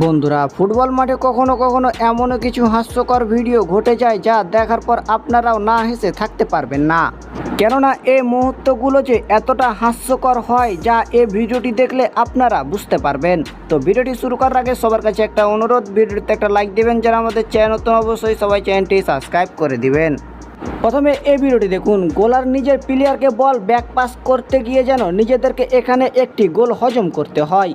বন্ধুরা, ফুটবল মাঠে কখনো কখনো এমনও কিছু হাস্যকর ভিডিও ঘটে যায় যা দেখার পর আপনারাও না হেসে থাকতে পারবেন না। কেননা এই মুহূর্তগুলো যে এতটা হাস্যকর হয় যা এই ভিডিওটি দেখলে আপনারা বুঝতে পারবেন। তো ভিডিওটি শুরু করার আগে সবার কাছে একটা অনুরোধ, ভিডিওটিতে একটা লাইক দিবেন, যারা আমাদের চ্যানেল নতুন অবশ্যই সবাই চ্যানেলটি সাবস্ক্রাইব করে দিবেন। প্রথমে এই ভিডিওটি দেখুন। গোলার নিজের প্লেয়ারকে বল ব্যাক পাস করতে গিয়ে যেন নিজেদেরকে এখানে একটি গোল হজম করতে হয়।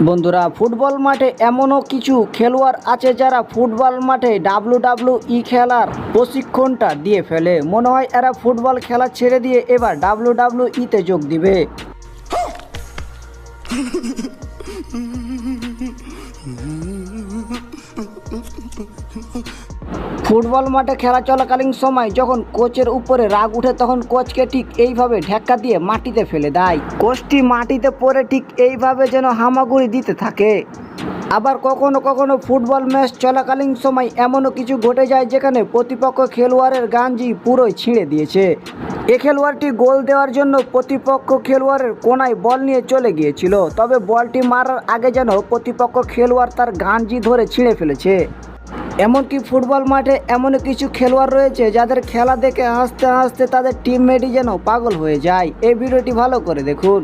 বন্ধুরা, ফুটবল মাঠে এমনও কিছু খেলোয়াড় আছে যারা ফুটবল মাঠে WWE খেলার প্রশিক্ষণটা দিয়ে ফেলে। মনে হয় এরা ফুটবল খেলা ছেড়ে দিয়ে এবার WWE-তে যোগ দিবে। ফুটবল মাঠে খেলা চলাকালীন সময় যখন কোচের উপরে রাগ উঠে তখন কোচকে ঠিক এইভাবে ধাক্কা দিয়ে মাটিতে ফেলে দেয়। কোচটি মাটিতে পড়ে ঠিক এইভাবে যেন হামাগুড়ি দিতে থাকে। আবার কখনো কখনো ফুটবল ম্যাচ চলাকালীন সময় এমনও কিছু ঘটে যায় যেখানে প্রতিপক্ষ খেলোয়াড়ের গাঞ্জি পুরোই ছিঁড়ে দিয়েছে। এ খেলোয়াড়টি গোল দেওয়ার জন্য প্রতিপক্ষ খেলোয়াড়ের কোনায় বল নিয়ে চলে গিয়েছিল, তবে বলটি মারার আগে যেন প্রতিপক্ষ খেলোয়াড় তার গাঞ্জি ধরে ছিঁড়ে ফেলেছে। এমনকি ফুটবল মাঠে এমন কিছু খেলোয়াড় রয়েছে যাদের খেলা দেখে হাসতে হাসতে তাদের টিমমেটই যেন পাগল হয়ে যায়। এই ভিডিওটি ভালো করে দেখুন।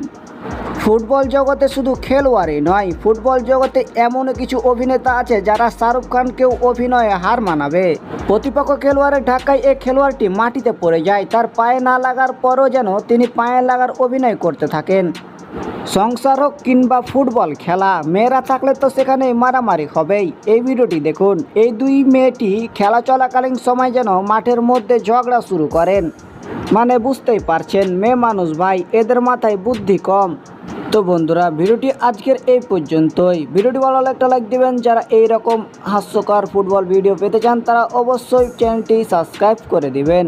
ফুটবল জগতে শুধু খেলোয়াড়ই নয়, ফুটবল জগতে এমন কিছু অভিনেতা আছে যারা শাহরুখ খানকেও অভিনয়ে হার মানাবে। প্রতিপক্ষ খেলোয়াড়ের ধাক্কায় এই খেলোয়াড়টি মাটিতে পড়ে যায়, তার পায়ে না লাগার পরও যেন তিনি পায়ে লাগার অভিনয় করতে থাকেন। সংসার হোক কিংবা ফুটবল খেলা, মেয়েরা থাকলে তো সেখানে মারামারি হবেই। এই ভিডিওটি দেখুন। এই দুই মেয়েটি খেলা চলাকালীন সময় যেন মাঠের মধ্যে ঝগড়া শুরু করেন। মানে বুঝতেই পারছেন, মেয়ে মানুষ ভাই, এদের মাথায় বুদ্ধি কম। তো বন্ধুরা, ভিডিওটি আজকের এই পর্যন্তই। ভিডিওটি ভালো লাগলে একটা লাইক দিবেন। যারা এই রকম হাস্যকর ফুটবল ভিডিও পেতে চান তারা অবশ্যই চ্যানেলটি সাবস্ক্রাইব করে দিবেন।